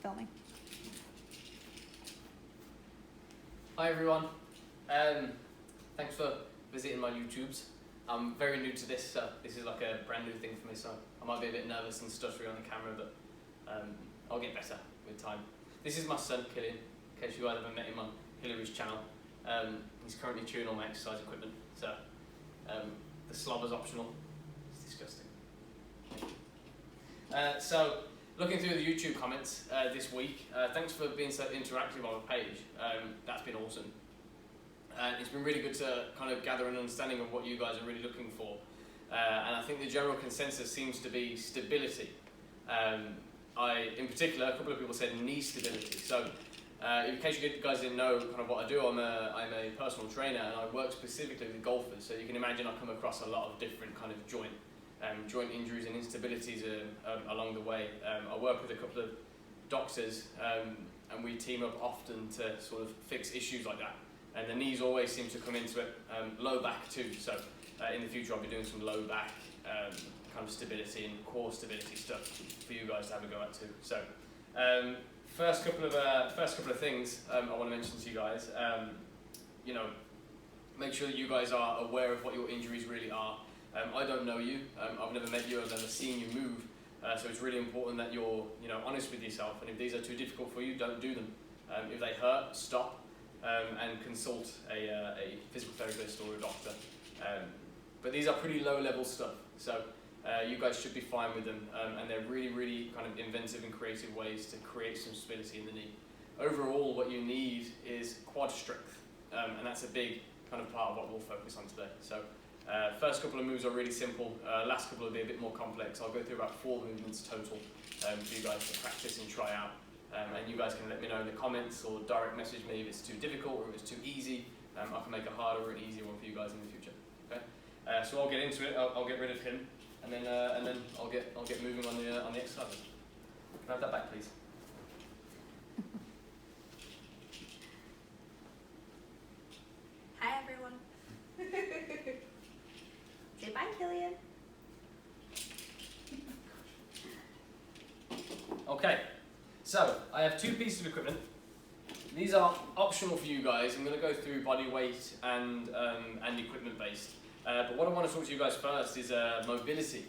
filming. Hi everyone, thanks for visiting my YouTubes. I'm very new to this, so this is like a brand new thing for me, so I might be a bit nervous and stuttery on the camera, but I'll get better with time. This is my son, Killian, in case you guys haven't met him on Hillary's channel. He's currently chewing all my exercise equipment, so the slobber's optional. It's disgusting. So, looking through the YouTube comments this week, thanks for being so interactive on the page. That's been awesome. And it's been really good to kind of gather an understanding of what you guys are really looking for. And I think the general consensus seems to be stability. In particular, a couple of people said knee stability. So, in case you guys didn't know kind of what I do, I'm a personal trainer and I work specifically with golfers. So you can imagine I come across a lot of different kind of joint injuries and instabilities along the way. I work with a couple of doctors and we team up often to sort of fix issues like that. And the knees always seem to come into it. Low back too, so in the future I'll be doing some low back kind of stability and core stability stuff for you guys to have a go at too. So first couple of things I want to mention to you guys. You know, make sure that you guys are aware of what your injuries really are. I don't know you, I've never met you, I've never seen you move, so it's really important that you're honest with yourself, and if these are too difficult for you, don't do them. If they hurt, stop and consult a physical therapist or a doctor. But these are pretty low level stuff, so you guys should be fine with them, and they're really, really kind of inventive and creative ways to create some stability in the knee. Overall, what you need is quad strength, and that's a big kind of part of what we'll focus on today. So. First couple of moves are really simple, last couple will be a bit more complex. I'll go through about 4 movements total for you guys to practice and try out. And you guys can let me know in the comments or direct message me if it's too difficult or if it's too easy. I can make a harder or an easier one for you guys in the future. Okay? So I'll get into it, I'll get rid of him, and then I'll get moving on the exercises. Can I have that back, please? Hi everyone. Say bye, Killian. Okay, so I have 2 pieces of equipment. These are optional for you guys. I'm going to go through body weight and equipment based. But what I want to talk to you guys first is mobility,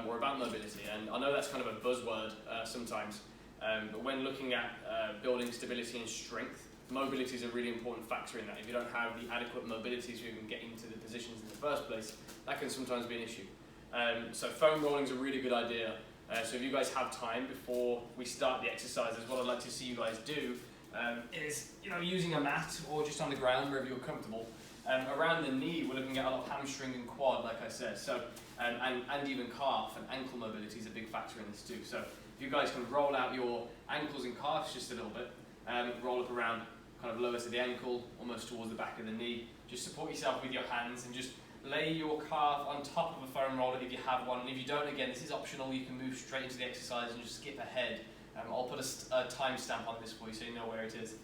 or about mobility. And I know that's kind of a buzzword sometimes, but when looking at building stability and strength, mobility is a really important factor in that. If you don't have the adequate mobility so you can get into the positions in the first place, that can sometimes be an issue. So foam rolling is a really good idea. So if you guys have time before we start the exercises, what I'd like to see you guys do is using a mat or just on the ground wherever you're comfortable. Around the knee, we're looking at a lot of hamstring and quad, like I said. So and even calf and ankle mobility is a big factor in this too. So if you guys can roll out your ankles and calves just a little bit, roll up around kind of lower to the ankle, almost towards the back of the knee. Just support yourself with your hands and just lay your calf on top of a foam roller if you have one. And if you don't, again, this is optional. You can move straight into the exercise and just skip ahead. I'll put a timestamp on this for you so you know where it is.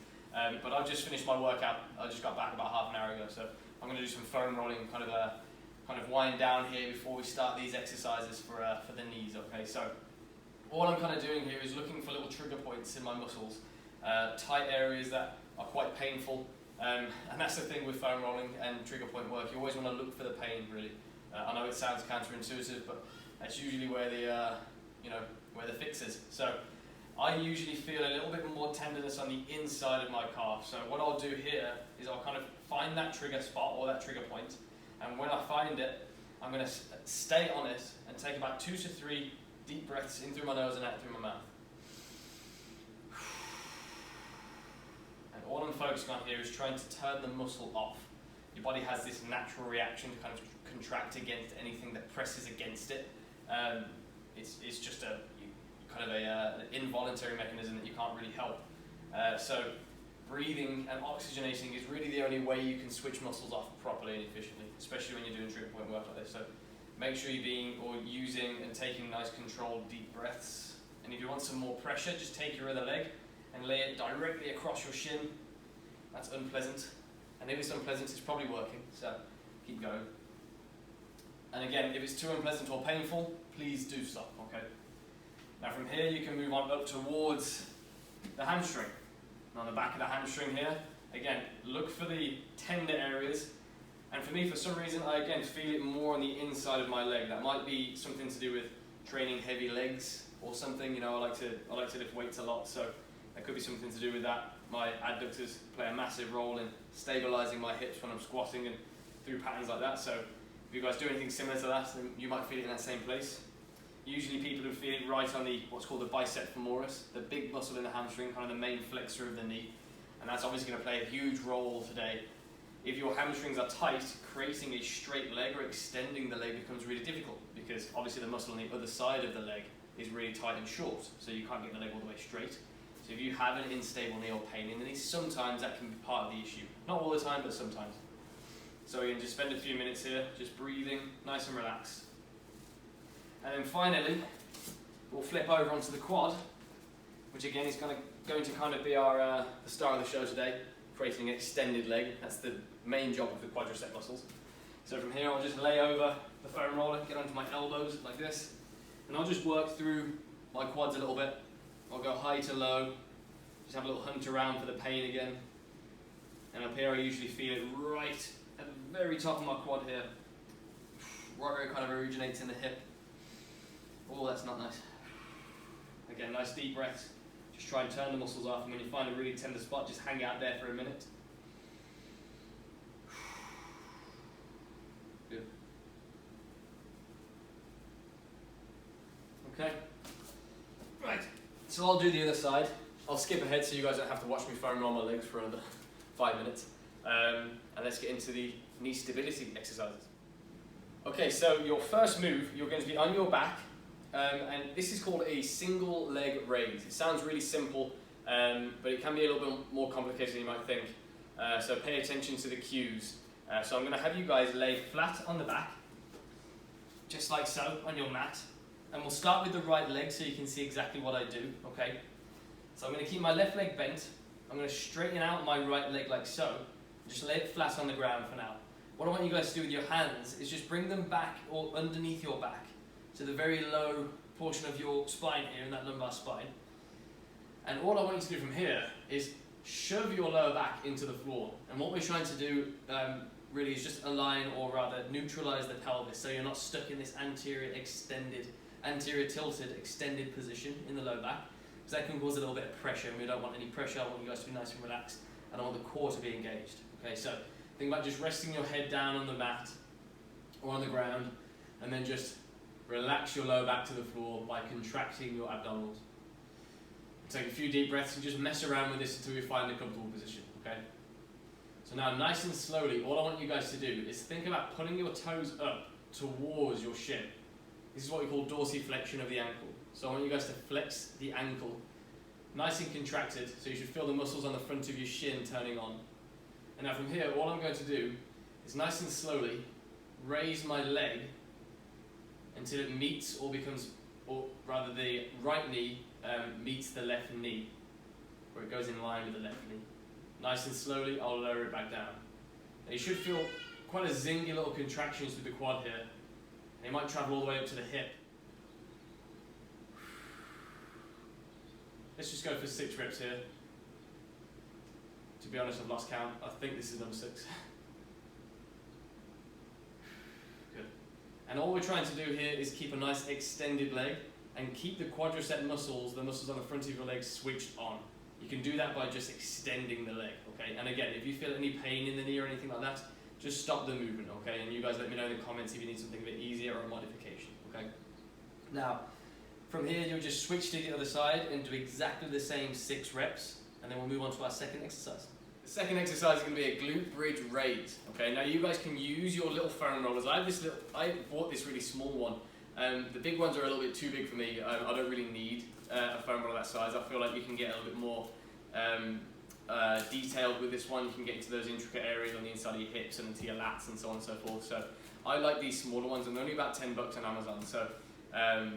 But I've just finished my workout. I just got back about half an hour ago, so I'm going to do some foam rolling, kind of wind down here before we start these exercises for the knees. Okay, so all I'm kind of doing here is looking for little trigger points in my muscles, tight areas that are quite painful, and that's the thing with foam rolling and trigger point work. You always want to look for the pain, really. I know it sounds counterintuitive, but that's usually where where the fix is. So I usually feel a little bit more tenderness on the inside of my calf. So what I'll do here is I'll kind of find that trigger spot or that trigger point, and when I find it, I'm going to stay on it and take about 2 to 3 deep breaths in through my nose and out through my mouth. All I'm focusing on here is trying to turn the muscle off. Your body has this natural reaction to kind of contract against anything that presses against it. It's just an involuntary mechanism that you can't really help. So breathing and oxygenating is really the only way you can switch muscles off properly and efficiently, especially when you're doing trigger point work like this. So make sure you're using and taking nice controlled deep breaths. And if you want some more pressure, just take your other leg and lay it directly across your shin. That's unpleasant, and if it's unpleasant, it's probably working, so keep going. And again, if it's too unpleasant or painful, please do stop, okay? Now from here, you can move on up towards the hamstring. And on the back of the hamstring here, again, look for the tender areas. And for me, for some reason, I again feel it more on the inside of my leg. That might be something to do with training heavy legs or something. You know, I like to lift weights a lot, so that could be something to do with that. My adductors play a massive role in stabilizing my hips when I'm squatting and through patterns like that. So if you guys do anything similar to that, then you might feel it in that same place. Usually people who feel it right on the what's called the bicep femoris, the big muscle in the hamstring, kind of the main flexor of the knee. And that's obviously going to play a huge role today. If your hamstrings are tight, creating a straight leg or extending the leg becomes really difficult, because obviously the muscle on the other side of the leg is really tight and short, so you can't get the leg all the way straight. So if you have an unstable knee or pain in the knee, sometimes that can be part of the issue. Not all the time, but sometimes. So again, just spend a few minutes here, just breathing, nice and relaxed. And then finally, we'll flip over onto the quad, which again is going to kind of be our the star of the show today, creating an extended leg. That's the main job of the quadricep muscles. So from here, I'll just lay over the foam roller, get onto my elbows like this, and I'll just work through my quads a little bit. I'll go high to low, just have a little hunt around for the pain again. And up here, I usually feel it right at the very top of my quad here, right where it kind of originates in the hip. Oh, that's not nice. Again, nice deep breaths. Just try and turn the muscles off, and when you find a really tender spot, just hang out there for a minute. Good. Okay. Right, so I'll do the other side. I'll skip ahead so you guys don't have to watch me foam roll my legs for another 5 minutes. And let's get into the knee stability exercises. Okay, so your first move, you're going to be on your back, and this is called a single leg raise. It sounds really simple, but it can be a little bit more complicated than you might think. So pay attention to the cues. So I'm going to have you guys lay flat on the back, just like so, on your mat. And we'll start with the right leg so you can see exactly what I do, okay? So I'm going to keep my left leg bent. I'm going to straighten out my right leg like so. Just lay it flat on the ground for now. What I want you guys to do with your hands is just bring them back or underneath your back to the very low portion of your spine here, in that lumbar spine. And all I want you to do from here is shove your lower back into the floor. And what we're trying to do really is just align, or rather neutralize the pelvis, so you're not stuck in this anterior tilted extended position in the low back, because that can cause a little bit of pressure, and we don't want any pressure. I want you guys to be nice and relaxed, and I want the core to be engaged. Okay, so think about just resting your head down on the mat or on the ground, and then just relax your lower back to the floor by contracting your abdominals. Take a few deep breaths and just mess around with this until you find a comfortable position, okay? So now, nice and slowly, all I want you guys to do is think about pulling your toes up towards your shin. This is what we call dorsiflexion of the ankle. So I want you guys to flex the ankle, nice and contracted, so you should feel the muscles on the front of your shin turning on. And now from here, all I'm going to do is nice and slowly raise my leg until it meets or becomes, or rather the right knee meets the left knee, where it goes in line with the left knee. Nice and slowly, I'll lower it back down. Now you should feel quite a zingy little contractions through the quad here. And it might travel all the way up to the hip. Let's just go for 6 reps here. To be honest, I've lost count. I think this is number 6. Good. And all we're trying to do here is keep a nice extended leg and keep the quadricep muscles, the muscles on the front of your legs, switched on. You can do that by just extending the leg, okay? And again, if you feel any pain in the knee or anything like that, just stop the movement, okay? And you guys let me know in the comments if you need something a bit easier or a modification, okay? Now, from here, you'll just switch to the other side and do exactly the same 6 reps, and then we'll move on to our second exercise. The second exercise is going to be a glute bridge raise, okay? Now, you guys can use your little foam rollers. I bought this really small one. The big ones are a little bit too big for me. I don't really need a foam roller that size. I feel like you can get a little bit more detailed with this one. You can get into those intricate areas on the inside of your hips and into your lats and so on and so forth. So I like these smaller ones, and they're only about $10 on Amazon. So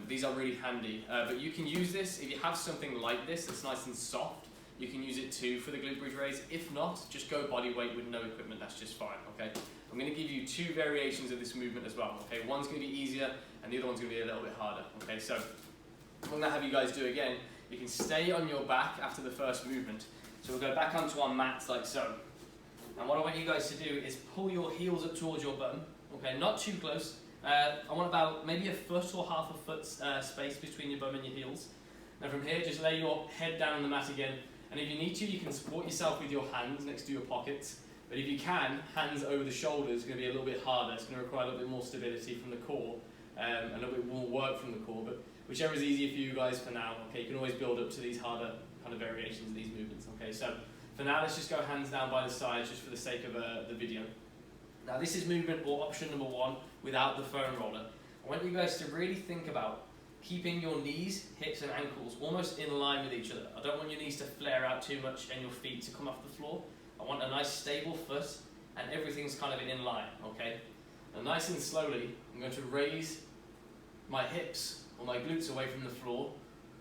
these are really handy. But you can use this if you have something like this that's nice and soft. You can use it too for the glute bridge raise. If not, just go body weight with no equipment. That's just fine. Okay. I'm going to give you 2 variations of this movement as well. Okay. One's going to be easier, and the other one's going to be a little bit harder. Okay. So what I'm going to have you guys do again You can stay on your back after the first movement. So we'll go back onto our mats like so. And what I want you guys to do is pull your heels up towards your bum. Okay, not too close. I want about maybe a foot or half a foot space between your bum and your heels. Now from here, just lay your head down on the mat again. And if you need to, you can support yourself with your hands next to your pockets. But if you can, hands over the shoulders is going to be a little bit harder. It's going to require a little bit more stability from the core, and a little bit more work from the core. But whichever is easier for you guys for now. Okay, you can always build up to these harder kind of variations of these movements. Okay, so for now, let's just go hands down by the sides, just for the sake of the video. Now this is movement or option number 1 without the foam roller. I want you guys to really think about keeping your knees, hips and ankles almost in line with each other. I don't want your knees to flare out too much and your feet to come off the floor. I want a nice stable foot and everything's kind of in line, okay? Now nice and slowly, I'm going to raise my hips or my glutes away from the floor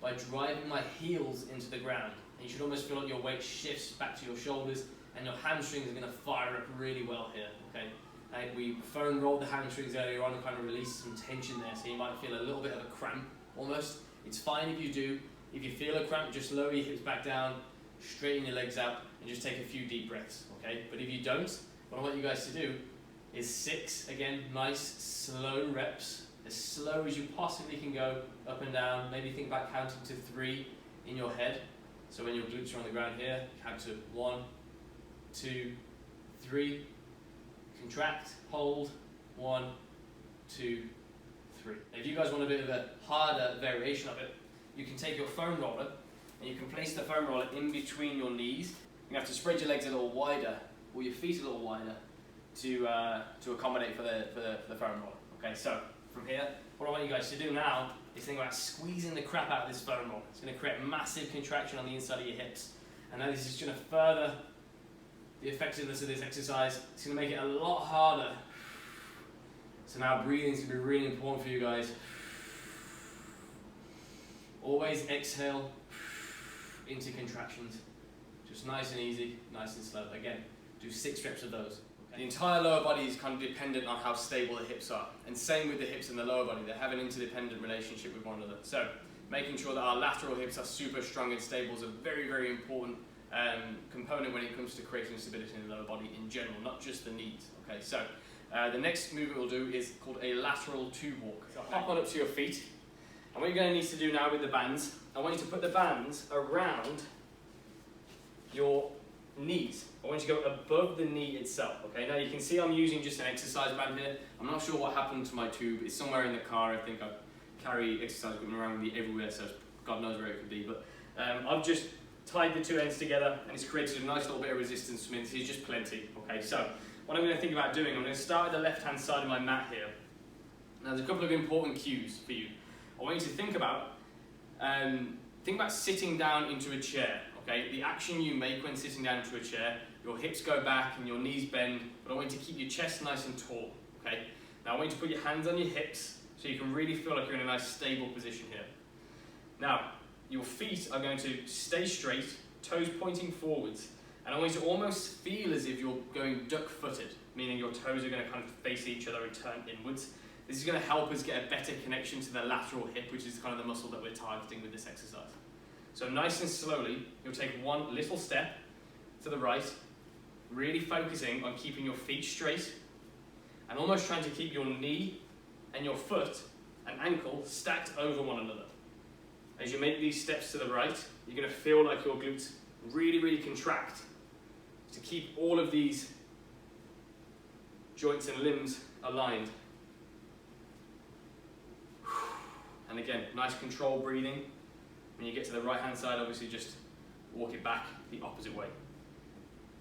by driving my heels into the ground. And you should almost feel like your weight shifts back to your shoulders and your hamstrings are going to fire up really well here, okay? And we foam rolled the hamstrings earlier on and kind of released some tension there, so you might feel a little bit of a cramp almost. It's fine if you do. If you feel a cramp, just lower your hips back down, straighten your legs out, and just take a few deep breaths, okay? But if you don't, what I want you guys to do is 6, again, nice, slow reps, as slow as you possibly can go, up and down. Maybe think about counting to 3 in your head. So when your glutes are on the ground here, count to 1, 2, 3, contract, hold, 1, 2, 3. If you guys want a bit of a harder variation of it, you can take your foam roller and you can place the foam roller in between your knees. You have to spread your legs a little wider or your feet a little wider to accommodate for the foam roller. Okay, so from here, what I want you guys to do now is think about squeezing the crap out of this foam roller. It's going to create massive contraction on the inside of your hips. And now this is going to further the effectiveness of this exercise. It's going to make it a lot harder. So now breathing is going to be really important for you guys. Always exhale into contractions. Just nice and easy, nice and slow. Again, do 6 reps of those. Okay. The entire lower body is kind of dependent on how stable the hips are. And same with the hips and the lower body. They have an interdependent relationship with one another. So making sure that our lateral hips are super strong and stable is a very, very important component when it comes to creating stability in the lower body in general, not just the knees. Okay, so the next movement we'll do is called a lateral tube walk. So hop on up to your feet, and what you're going to need to do now with the bands, I want you to put the bands around your knees. I want you to go above the knee itself. Okay, now you can see I'm using just an exercise band here. I'm not sure what happened to my tube. It's somewhere in the car. I think I carry exercise equipment around with me everywhere, so God knows where it could be. But I've just tied the 2 ends together and it's created a nice little bit of resistance for me. This is just plenty. Okay, so what I'm going to think about doing, I'm going to start at the left hand side of my mat here. Now there's a couple of important cues for you. I want you to think about sitting down into a chair. Okay, the action you make when sitting down into a chair, your hips go back and your knees bend, but I want you to keep your chest nice and tall. Okay, now I want you to put your hands on your hips so you can really feel like you're in a nice stable position here. Now, your feet are going to stay straight, toes pointing forwards, and I want you to almost feel as if you're going duck-footed, meaning your toes are going to kind of face each other and turn inwards. This is going to help us get a better connection to the lateral hip, which is kind of the muscle that we're targeting with this exercise. So nice and slowly, you'll take one little step to the right, really focusing on keeping your feet straight, and almost trying to keep your knee and your foot and ankle stacked over one another. As you make these steps to the right, you're going to feel like your glutes really, really contract to keep all of these joints and limbs aligned. And again, nice controlled breathing. When you get to the right hand side, obviously just walk it back the opposite way.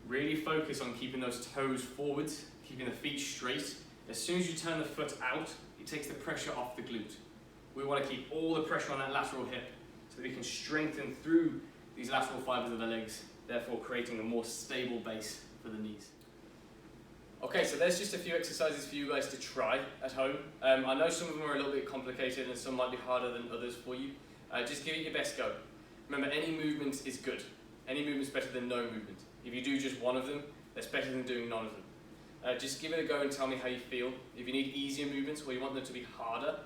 Really focus on keeping those toes forwards, keeping the feet straight. As soon as you turn the foot out, it takes the pressure off the glute. We want to keep all the pressure on that lateral hip so that we can strengthen through these lateral fibers of the legs, therefore creating a more stable base for the knees. Okay, so there's just a few exercises for you guys to try at home. I know some of them are a little bit complicated and some might be harder than others for you. Just give it your best go. Remember, any movement is good. Any movement is better than no movement. If you do just one of them, that's better than doing none of them. Just give it a go and tell me how you feel. If you need easier movements or you want them to be harder,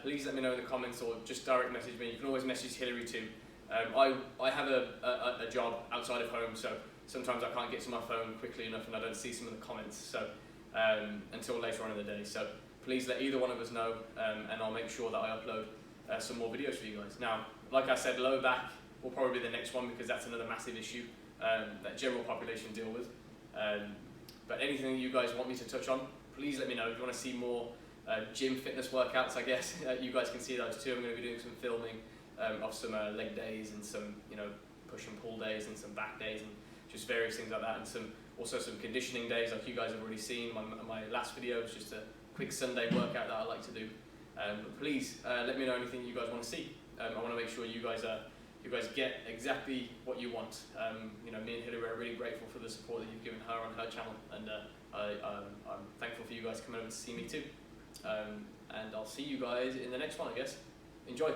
please let me know in the comments or just direct message me. You can always message Hillary too. I have a job outside of home, so sometimes I can't get to my phone quickly enough and I don't see some of the comments so until later on in the day. So please let either one of us know, and I'll make sure that I upload some more videos for you guys. Now, like I said, low back will probably be the next one because that's another massive issue that general population deal with. But anything that you guys want me to touch on, please let me know. If you want to see more gym fitness workouts, I guess you guys can see those too. I'm going to be doing some filming of some leg days and some push and pull days and some back days and just various things like that, and also some conditioning days like you guys have already seen. My last video was just a quick Sunday workout that I like to do. But please let me know anything you guys want to see. I want to make sure you guys get exactly what you want. Me and Hillary are really grateful for the support that you've given her on her channel, and I'm thankful for you guys coming over to see me too. And I'll see you guys in the next one, I guess. Enjoy.